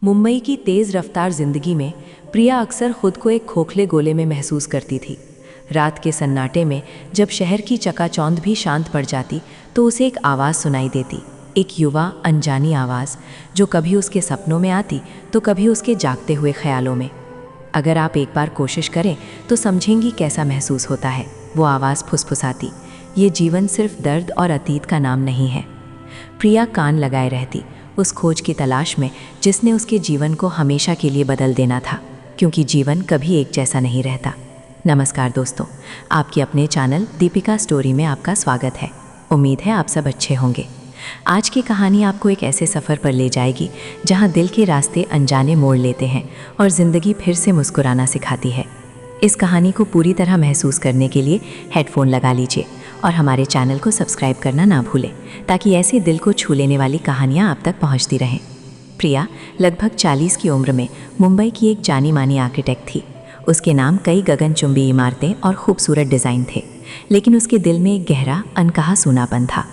मुंबई की तेज़ रफ्तार जिंदगी में प्रिया अक्सर खुद को एक खोखले गोले में महसूस करती थी। रात के सन्नाटे में जब शहर की चकाचौंध भी शांत पड़ जाती तो उसे एक आवाज़ सुनाई देती, एक युवा अनजानी आवाज़ जो कभी उसके सपनों में आती तो कभी उसके जागते हुए ख्यालों में। अगर आप एक बार कोशिश करें तो समझेंगी कैसा महसूस होता है। वो आवाज़ फुसफुसाती, ये जीवन सिर्फ दर्द और अतीत का नाम नहीं है। प्रिया कान लगाए रहती उस खोज की तलाश में जिसने उसके जीवन को हमेशा के लिए बदल देना था, क्योंकि जीवन कभी एक जैसा नहीं रहता। नमस्कार दोस्तों, आपके अपने चैनल दीपिका स्टोरी में आपका स्वागत है। उम्मीद है आप सब अच्छे होंगे। आज की कहानी आपको एक ऐसे सफ़र पर ले जाएगी जहां दिल के रास्ते अनजाने मोड़ लेते हैं और ज़िंदगी फिर से मुस्कुराना सिखाती है। इस कहानी को पूरी तरह महसूस करने के लिए हेडफोन लगा लीजिए और हमारे चैनल को सब्सक्राइब करना ना भूलें, ताकि ऐसे दिल को छू लेने वाली कहानियाँ आप तक पहुँचती रहें। प्रिया लगभग 40 की उम्र में मुंबई की एक जानी मानी आर्किटेक्ट थी। उसके नाम कई गगनचुंबी इमारतें और खूबसूरत डिज़ाइन थे, लेकिन उसके दिल में एक गहरा अनकहा सूनापन था।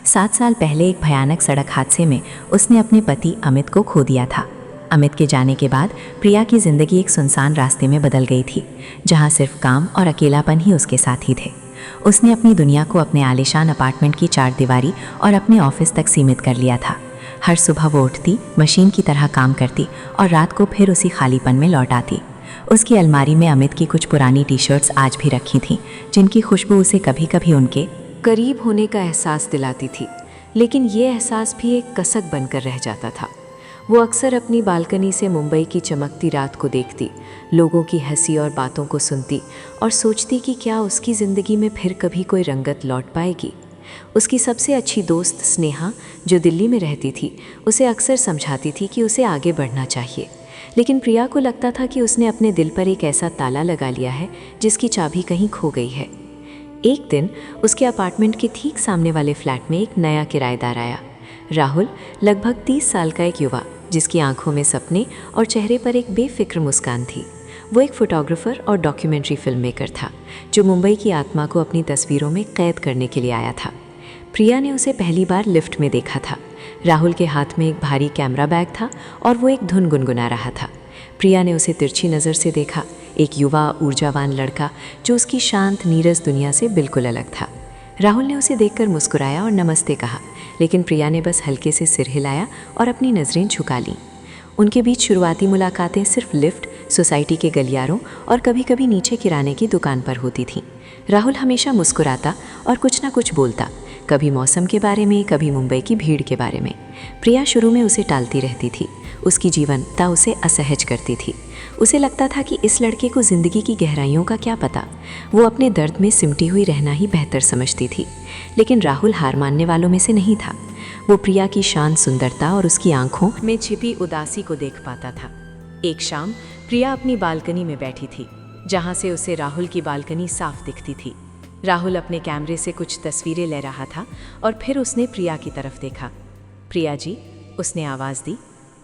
7 साल पहले एक भयानक सड़क हादसे में उसने अपने पति अमित को खो दिया था। अमित के जाने के बाद प्रिया की ज़िंदगी एक सुनसान रास्ते में बदल गई थी, जहाँ सिर्फ काम और अकेलापन ही उसके साथी थे। उसने अपनी दुनिया को अपने आलीशान अपार्टमेंट की चारदीवारी और अपने ऑफिस तक सीमित कर लिया था। हर सुबह वो उठती, मशीन की तरह काम करती और रात को फिर उसी खालीपन में लौट आती। उसकी अलमारी में अमित की कुछ पुरानी टी शर्ट्स आज भी रखी थीं, जिनकी खुशबू उसे कभी कभी उनके करीब होने का एहसास दिलाती थी, लेकिन ये एहसास भी एक कसक बनकर रह जाता था। वो अक्सर अपनी बालकनी से मुंबई की चमकती रात को देखती, लोगों की हंसी और बातों को सुनती और सोचती कि क्या उसकी ज़िंदगी में फिर कभी कोई रंगत लौट पाएगी। उसकी सबसे अच्छी दोस्त स्नेहा, जो दिल्ली में रहती थी, उसे अक्सर समझाती थी कि उसे आगे बढ़ना चाहिए, लेकिन प्रिया को लगता था कि उसने अपने दिल पर एक ऐसा ताला लगा लिया है जिसकी चाबी कहीं खो गई है। एक दिन उसके अपार्टमेंट के ठीक सामने वाले फ्लैट में एक नया किराएदार आया। राहुल, लगभग 30 साल का एक युवा, जिसकी आंखों में सपने और चेहरे पर एक बेफिक्र मुस्कान थी। वो एक फोटोग्राफर और डॉक्यूमेंट्री फिल्म मेकर था, जो मुंबई की आत्मा को अपनी तस्वीरों में कैद करने के लिए आया था। प्रिया ने उसे पहली बार लिफ्ट में देखा था। राहुल के हाथ में एक भारी कैमरा बैग था और वो एक धुन गुनगुना रहा था। प्रिया ने उसे तिरछी नज़र से देखा, एक युवा ऊर्जावान लड़का जो उसकी शांत नीरस दुनिया से बिल्कुल अलग था। राहुल ने उसे देखकर मुस्कुराया और नमस्ते कहा, लेकिन प्रिया ने बस हल्के से सिर हिलाया और अपनी नज़रें झुका लीं। उनके बीच शुरुआती मुलाकातें सिर्फ लिफ्ट, सोसाइटी के गलियारों और कभी कभी नीचे किराने की दुकान पर होती थीं। राहुल हमेशा मुस्कुराता और कुछ ना कुछ बोलता, कभी मौसम के बारे में, कभी मुंबई की भीड़ के बारे में। प्रिया शुरू में उसे टालती रहती थी। उसकी जीवंतता उसे असहज करती थी। उसे लगता था कि इस लड़के को ज़िंदगी की गहराइयों का क्या पता, वो अपने दर्द में सिमटी हुई रहना ही बेहतर समझती थी। लेकिन राहुल हार मानने वालों में से नहीं था। वो प्रिया की शांत सुंदरता और उसकी आंखों में छिपी उदासी को देख पाता था। एक शाम प्रिया अपनी बालकनी में बैठी थी, जहाँ से उसे राहुल की बालकनी साफ दिखती थी। राहुल अपने कैमरे से कुछ तस्वीरें ले रहा था और फिर उसने प्रिया की तरफ देखा। प्रिया जी, उसने आवाज़ दी,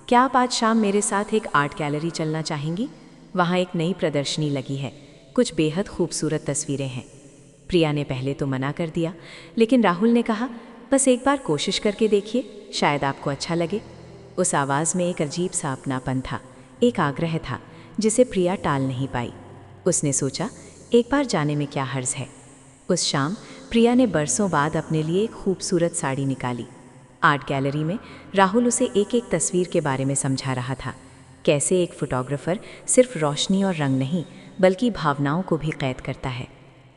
क्या आप आज शाम मेरे साथ एक आर्ट गैलरी चलना चाहेंगी? वहाँ एक नई प्रदर्शनी लगी है, कुछ बेहद खूबसूरत तस्वीरें हैं। प्रिया ने पहले तो मना कर दिया, लेकिन राहुल ने कहा, बस एक बार कोशिश करके देखिए, शायद आपको अच्छा लगे। उस आवाज़ में एक अजीब सा अपनापन था, एक आग्रह था जिसे प्रिया टाल नहीं पाई। उसने सोचा, एक बार जाने में क्या हर्ज है। उस शाम प्रिया ने बरसों बाद अपने लिए एक खूबसूरत साड़ी निकाली। आर्ट गैलरी में राहुल उसे एक एक तस्वीर के बारे में समझा रहा था, कैसे एक फोटोग्राफर सिर्फ रोशनी और रंग नहीं बल्कि भावनाओं को भी कैद करता है।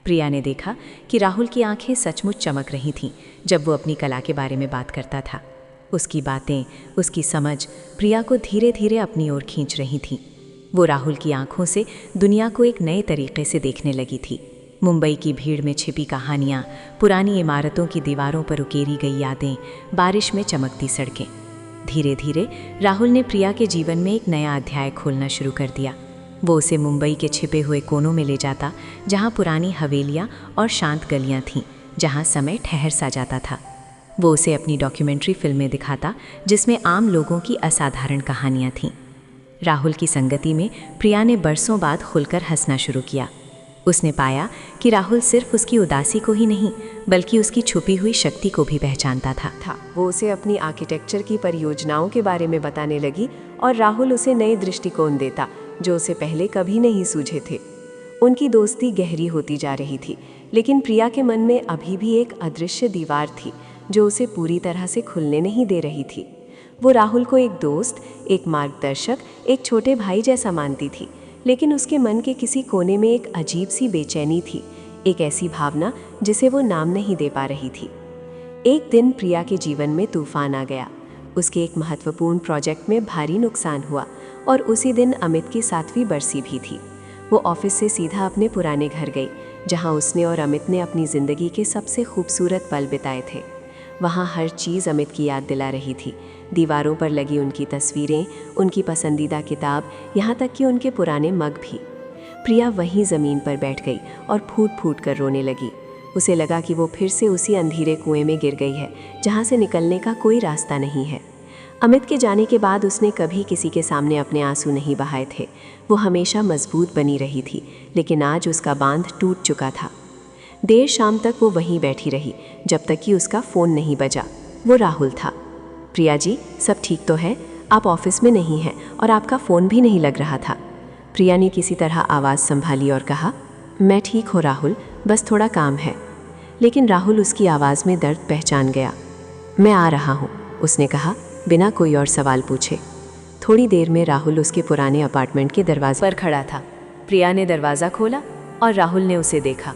प्रिया ने देखा कि राहुल की आंखें सचमुच चमक रही थीं जब वो अपनी कला के बारे में बात करता था। उसकी बातें, उसकी समझ प्रिया को धीरे धीरे अपनी ओर खींच रही थीं। वो राहुल की आंखों से दुनिया को एक नए तरीके से देखने लगी थी। मुंबई की भीड़ में छिपी कहानियाँ, पुरानी इमारतों की दीवारों पर उकेरी गई यादें, बारिश में चमकती सड़कें। धीरे धीरे राहुल ने प्रिया के जीवन में एक नया अध्याय खोलना शुरू कर दिया। वो उसे मुंबई के छिपे हुए कोनों में ले जाता, जहाँ पुरानी हवेलियाँ और शांत गलियाँ थीं, जहाँ समय ठहर सा जाता था। वो उसे अपनी डॉक्यूमेंट्री फिल्में दिखाता, जिसमें आम लोगों की असाधारण कहानियाँ थीं। राहुल की संगति में प्रिया ने बरसों बाद खुलकर हंसना शुरू किया। उसने पाया कि राहुल सिर्फ उसकी उदासी को ही नहीं बल्कि उसकी छुपी हुई शक्ति को भी पहचानता था। वो उसे अपनी आर्किटेक्चर की परियोजनाओं के बारे में बताने लगी और राहुल उसे नए दृष्टिकोण देता जो उसे पहले कभी नहीं सूझे थे। उनकी दोस्ती गहरी होती जा रही थी, लेकिन प्रिया के मन में अभी भी एक अदृश्य दीवार थी जो उसे पूरी तरह से खुलने नहीं दे रही थी। वो राहुल को एक दोस्त, एक मार्गदर्शक, एक छोटे भाई जैसा मानती थी, लेकिन उसके मन के किसी कोने में एक अजीब सी बेचैनी थी, एक ऐसी भावना जिसे वो नाम नहीं दे पा रही थी। एक दिन प्रिया के जीवन में तूफान आ गया। उसके एक महत्वपूर्ण प्रोजेक्ट में भारी नुकसान हुआ और उसी दिन अमित की 7वीं बरसी भी थी। वो ऑफिस से सीधा अपने पुराने घर गई, जहां उसने और अमित ने अपनी ज़िंदगी के सबसे खूबसूरत पल बिताए थे। वहाँ हर चीज़ अमित की याद दिला रही थी। दीवारों पर लगी उनकी तस्वीरें, उनकी पसंदीदा किताब, यहाँ तक कि उनके पुराने मग भी। प्रिया वहीं ज़मीन पर बैठ गई और फूट फूट कर रोने लगी। उसे लगा कि वो फिर से उसी अंधेरे कुएं में गिर गई है जहाँ से निकलने का कोई रास्ता नहीं है। अमित के जाने के बाद उसने कभी किसी के सामने अपने आंसू नहीं बहाए थे। वो हमेशा मजबूत बनी रही थी, लेकिन आज उसका बांध टूट चुका था। देर शाम तक वो वहीं बैठी रही, जब तक कि उसका फ़ोन नहीं बजा। वो राहुल था। प्रिया जी, सब ठीक तो है? आप ऑफिस में नहीं हैं और आपका फ़ोन भी नहीं लग रहा था। प्रिया ने किसी तरह आवाज़ संभाली और कहा, मैं ठीक हूँ राहुल, बस थोड़ा काम है। लेकिन राहुल उसकी आवाज़ में दर्द पहचान गया। मैं आ रहा हूँ, उसने कहा बिना कोई और सवाल पूछे। थोड़ी देर में राहुल उसके पुराने अपार्टमेंट के दरवाजे पर खड़ा था। प्रिया ने दरवाज़ा खोला और राहुल ने उसे देखा।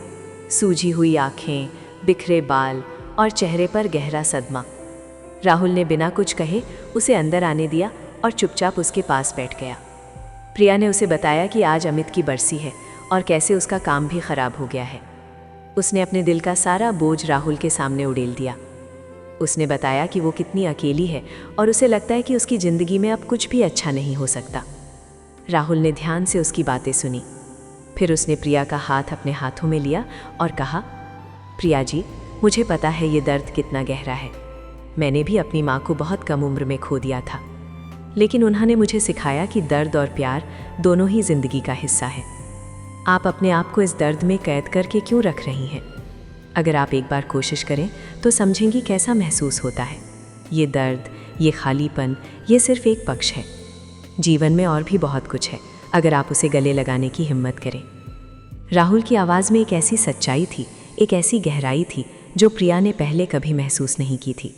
सूजी हुई आँखें, बिखरे बाल और चेहरे पर गहरा सदमा। राहुल ने बिना कुछ कहे उसे अंदर आने दिया और चुपचाप उसके पास बैठ गया। प्रिया ने उसे बताया कि आज अमित की बरसी है और कैसे उसका काम भी खराब हो गया है। उसने अपने दिल का सारा बोझ राहुल के सामने उड़ेल दिया। उसने बताया कि वो कितनी अकेली है और उसे लगता है कि उसकी ज़िंदगी में अब कुछ भी अच्छा नहीं हो सकता। राहुल ने ध्यान से उसकी बातें सुनी। फिर उसने प्रिया का हाथ अपने हाथों में लिया और कहा, प्रिया जी, मुझे पता है ये दर्द कितना गहरा है। मैंने भी अपनी माँ को बहुत कम उम्र में खो दिया था, लेकिन उन्होंने मुझे सिखाया कि दर्द और प्यार दोनों ही ज़िंदगी का हिस्सा है। आप अपने आप को इस दर्द में कैद करके क्यों रख रही हैं? अगर आप एक बार कोशिश करें तो समझेंगी कैसा महसूस होता है। ये दर्द, ये खालीपन, ये सिर्फ एक पक्ष है। जीवन में और भी बहुत कुछ है, अगर आप उसे गले लगाने की हिम्मत करें। राहुल की आवाज़ में एक ऐसी सच्चाई थी, एक ऐसी गहराई थी जो प्रिया ने पहले कभी महसूस नहीं की थी।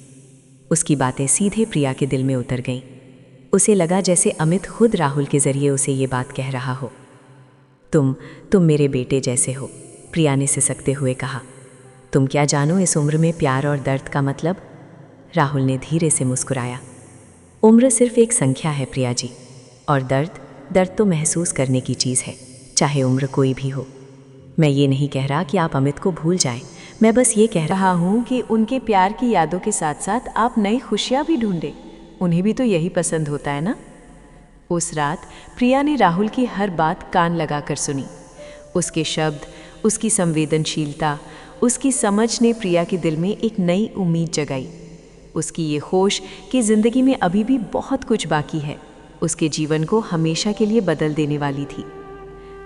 उसकी बातें सीधे प्रिया के दिल में उतर गईं। उसे लगा जैसे अमित खुद राहुल के ज़रिए उसे ये बात कह रहा हो। तुम मेरे बेटे जैसे हो, प्रिया ने सिसकते हुए कहा। तुम क्या जानो इस उम्र में प्यार और दर्द का मतलब? राहुल ने धीरे से मुस्कुराया। उम्र सिर्फ एक संख्या है प्रिया जी, और दर्द तो महसूस करने की चीज़ है, चाहे उम्र कोई भी हो। मैं ये नहीं कह रहा कि आप अमित को भूल जाएं, मैं बस ये कह रहा हूँ कि उनके प्यार की यादों के साथ साथ आप नई खुशियाँ भी ढूंढें। उन्हें भी तो यही पसंद होता है ना? उस रात प्रिया ने राहुल की हर बात कान लगाकर सुनी। उसके शब्द, उसकी संवेदनशीलता, उसकी समझ ने प्रिया के दिल में एक नई उम्मीद जगाई। उसकी ये होश कि ज़िंदगी में अभी भी बहुत कुछ बाकी है, उसके जीवन को हमेशा के लिए बदल देने वाली थी।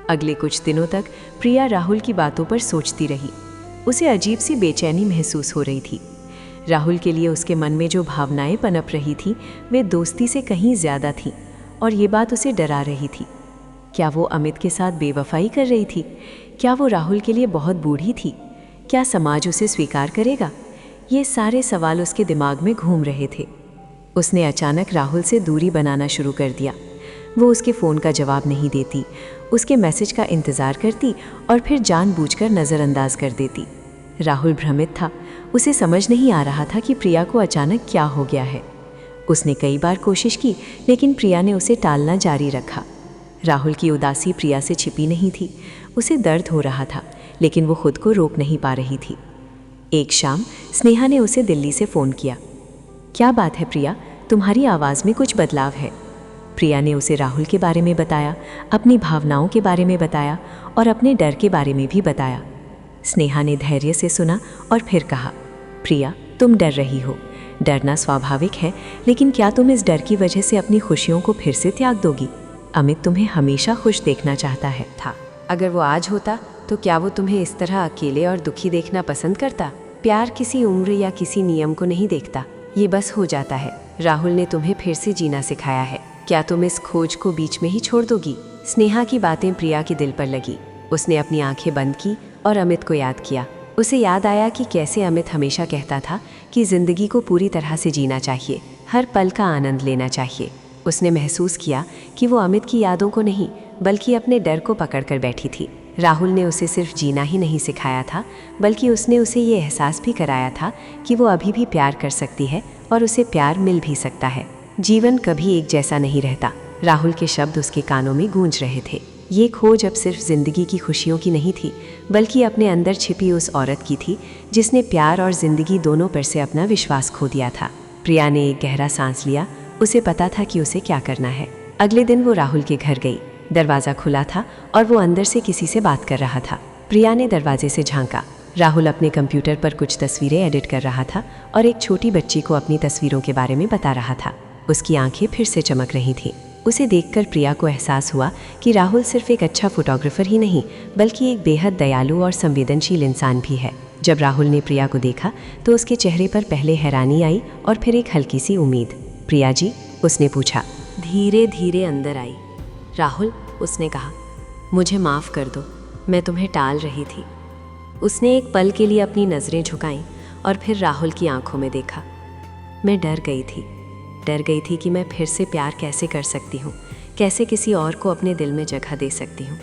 अगले कुछ दिनों तक प्रिया राहुल की बातों पर सोचती रही। उसे अजीब सी बेचैनी महसूस हो रही थी। राहुल के लिए उसके मन में जो भावनाएं पनप रही थीं, वे दोस्ती से कहीं ज़्यादा थीं, और ये बात उसे डरा रही थी। क्या वो अमित के साथ बेवफाई कर रही थी? क्या वो राहुल के लिए बहुत बूढ़ी थी? क्या समाज उसे स्वीकार करेगा? ये सारे सवाल उसके दिमाग में घूम रहे थे। उसने अचानक राहुल से दूरी बनाना शुरू कर दिया। वो उसके फ़ोन का जवाब नहीं देती, उसके मैसेज का इंतज़ार करती और फिर जानबूझकर नज़रअंदाज कर देती। राहुल भ्रमित था। उसे समझ नहीं आ रहा था कि प्रिया को अचानक क्या हो गया है। उसने कई बार कोशिश की, लेकिन प्रिया ने उसे टालना जारी रखा। राहुल की उदासी प्रिया से छिपी नहीं थी। उसे दर्द हो रहा था, लेकिन वो खुद को रोक नहीं पा रही थी। एक शाम स्नेहा ने उसे दिल्ली से फ़ोन किया। क्या बात है प्रिया, तुम्हारी आवाज़ में कुछ बदलाव है। प्रिया ने उसे राहुल के बारे में बताया, अपनी भावनाओं के बारे में बताया और अपने डर के बारे में भी बताया। स्नेहा ने धैर्य से सुना और फिर कहा, प्रिया, तुम डर रही हो। डरना स्वाभाविक है, लेकिन क्या तुम इस डर की वजह से अपनी खुशियों को फिर से त्याग दोगी? अमित तुम्हें हमेशा खुश देखना चाहता है था। अगर वो आज होता तो क्या वो तुम्हें इस तरह अकेले और दुखी देखना पसंद करता? प्यार किसी उम्र या किसी नियम को नहीं देखता, ये बस हो जाता है। राहुल ने तुम्हें फिर से जीना सिखाया है। क्या तुम इस खोज को बीच में ही छोड़ दोगी? स्नेहा की बातें प्रिया के दिल पर लगी। उसने अपनी आंखें बंद की और अमित को याद किया। उसे याद आया कि कैसे अमित हमेशा कहता था कि जिंदगी को पूरी तरह से जीना चाहिए, हर पल का आनंद लेना चाहिए। उसने महसूस किया कि वो अमित की यादों को नहीं बल्कि अपने डर को पकड़कर बैठी थी। राहुल ने उसे सिर्फ जीना ही नहीं सिखाया था, बल्कि उसने उसे ये एहसास भी कराया था कि वो अभी भी प्यार कर सकती है और उसे प्यार मिल भी सकता है। जीवन कभी एक जैसा नहीं रहता। राहुल के शब्द उसके कानों में गूंज रहे थे। ये खोज अब सिर्फ जिंदगी की खुशियों की नहीं थी, बल्कि अपने अंदर छिपी उस औरत की थी जिसने प्यार और जिंदगी दोनों पर से अपना विश्वास खो दिया था। प्रिया ने एक गहरा सांस लिया। उसे पता था कि उसे क्या करना है। अगले दिन वो राहुल के घर गई। दरवाज़ा खुला था और वो अंदर से किसी से बात कर रहा था। प्रिया ने दरवाजे से झांका। राहुल अपने कंप्यूटर पर कुछ तस्वीरें एडिट कर रहा था और एक छोटी बच्ची को अपनी तस्वीरों के बारे में बता रहा था। उसकी आंखें फिर से चमक रही थीं। उसे देखकर प्रिया को एहसास हुआ कि राहुल सिर्फ एक अच्छा फोटोग्राफर ही नहीं, बल्कि एक बेहद दयालु और संवेदनशील इंसान भी है। जब राहुल ने प्रिया को देखा तो उसके चेहरे पर पहले हैरानी आई और फिर एक हल्की सी उम्मीद। प्रिया जी, उसने पूछा। धीरे धीरे अंदर आई। राहुल, उसने कहा, मुझे माफ़ कर दो, मैं तुम्हें टाल रही थी। उसने एक पल के लिए अपनी नज़रें झुकाईं और फिर राहुल की आंखों में देखा। मैं डर गई थी कि मैं फिर से प्यार कैसे कर सकती हूँ, कैसे किसी और को अपने दिल में जगह दे सकती हूँ।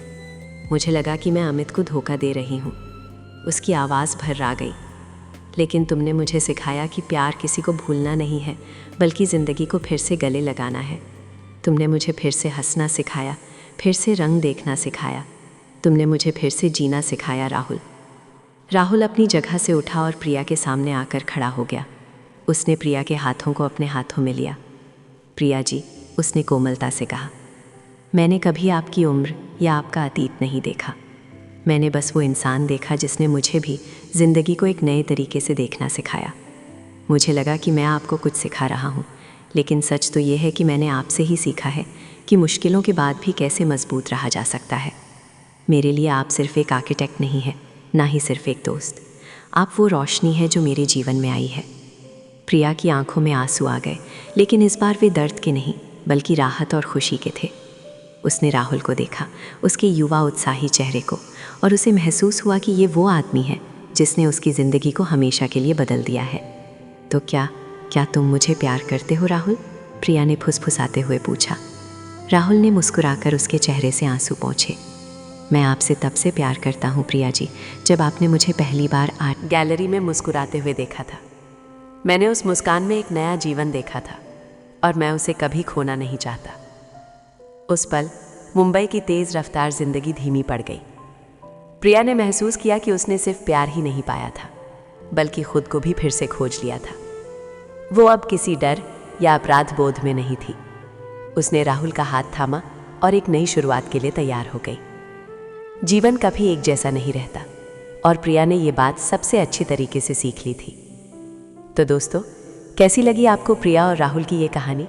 मुझे लगा कि मैं अमित को धोखा दे रही हूँ। उसकी आवाज़ भर्रा गई। लेकिन तुमने मुझे सिखाया कि प्यार किसी को भूलना नहीं है, बल्कि ज़िंदगी को फिर से गले लगाना है। तुमने मुझे फिर से हंसना सिखाया, फिर से रंग देखना सिखाया। तुमने मुझे फिर से जीना सिखाया राहुल। राहुल अपनी जगह से उठा और प्रिया के सामने आकर खड़ा हो गया। उसने प्रिया के हाथों को अपने हाथों में लिया। प्रिया जी, उसने कोमलता से कहा, मैंने कभी आपकी उम्र या आपका अतीत नहीं देखा। मैंने बस वो इंसान देखा जिसने मुझे भी ज़िंदगी को एक नए तरीके से देखना सिखाया। मुझे लगा कि मैं आपको कुछ सिखा रहा हूँ, लेकिन सच तो ये है कि मैंने आपसे ही सीखा है कि मुश्किलों के बाद भी कैसे मजबूत रहा जा सकता है। मेरे लिए आप सिर्फ एक आर्किटेक्ट नहीं है, ना ही सिर्फ एक दोस्त। आप वो रोशनी है जो मेरे जीवन में आई है। प्रिया की आंखों में आंसू आ गए, लेकिन इस बार वे दर्द के नहीं बल्कि राहत और खुशी के थे। उसने राहुल को देखा, उसके युवा उत्साही चेहरे को, और उसे महसूस हुआ कि ये वो आदमी है जिसने उसकी ज़िंदगी को हमेशा के लिए बदल दिया है। तो क्या तुम मुझे प्यार करते हो राहुल? प्रिया ने फुसफुसाते हुए पूछा। राहुल ने मुस्कुराकर उसके चेहरे से आंसू पोंछे। मैं आपसे तब से प्यार करता हूँ प्रिया जी, जब आपने मुझे पहली बार आर्ट गैलरी में मुस्कुराते हुए देखा था। मैंने उस मुस्कान में एक नया जीवन देखा था और मैं उसे कभी खोना नहीं चाहता। उस पल मुंबई की तेज़ रफ्तार जिंदगी धीमी पड़ गई। प्रिया ने महसूस किया कि उसने सिर्फ प्यार ही नहीं पाया था, बल्कि खुद को भी फिर से खोज लिया था। वो अब किसी डर या अपराध बोध में नहीं थी। उसने राहुल का हाथ थामा और एक नई शुरुआत के लिए तैयार हो गई। जीवन कभी एक जैसा नहीं रहता और प्रिया ने ये बात सबसे अच्छी तरीके से सीख ली थी। तो दोस्तों, कैसी लगी आपको प्रिया और राहुल की ये कहानी?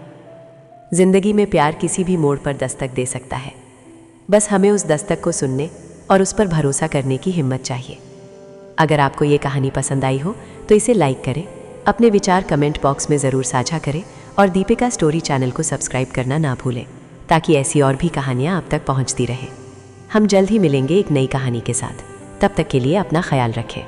जिंदगी में प्यार किसी भी मोड़ पर दस्तक दे सकता है। बस हमें उस दस्तक को सुनने और उस पर भरोसा करने की हिम्मत चाहिए। अगर आपको ये कहानी पसंद आई हो तो इसे लाइक करें, अपने विचार कमेंट बॉक्स में ज़रूर साझा करें और दीपिका स्टोरी चैनल को सब्सक्राइब करना ना भूलें, ताकि ऐसी और भी कहानियाँ आप तक पहुँचती रहें। हम जल्द ही मिलेंगे एक नई कहानी के साथ। तब तक के लिए अपना ख्याल रखें।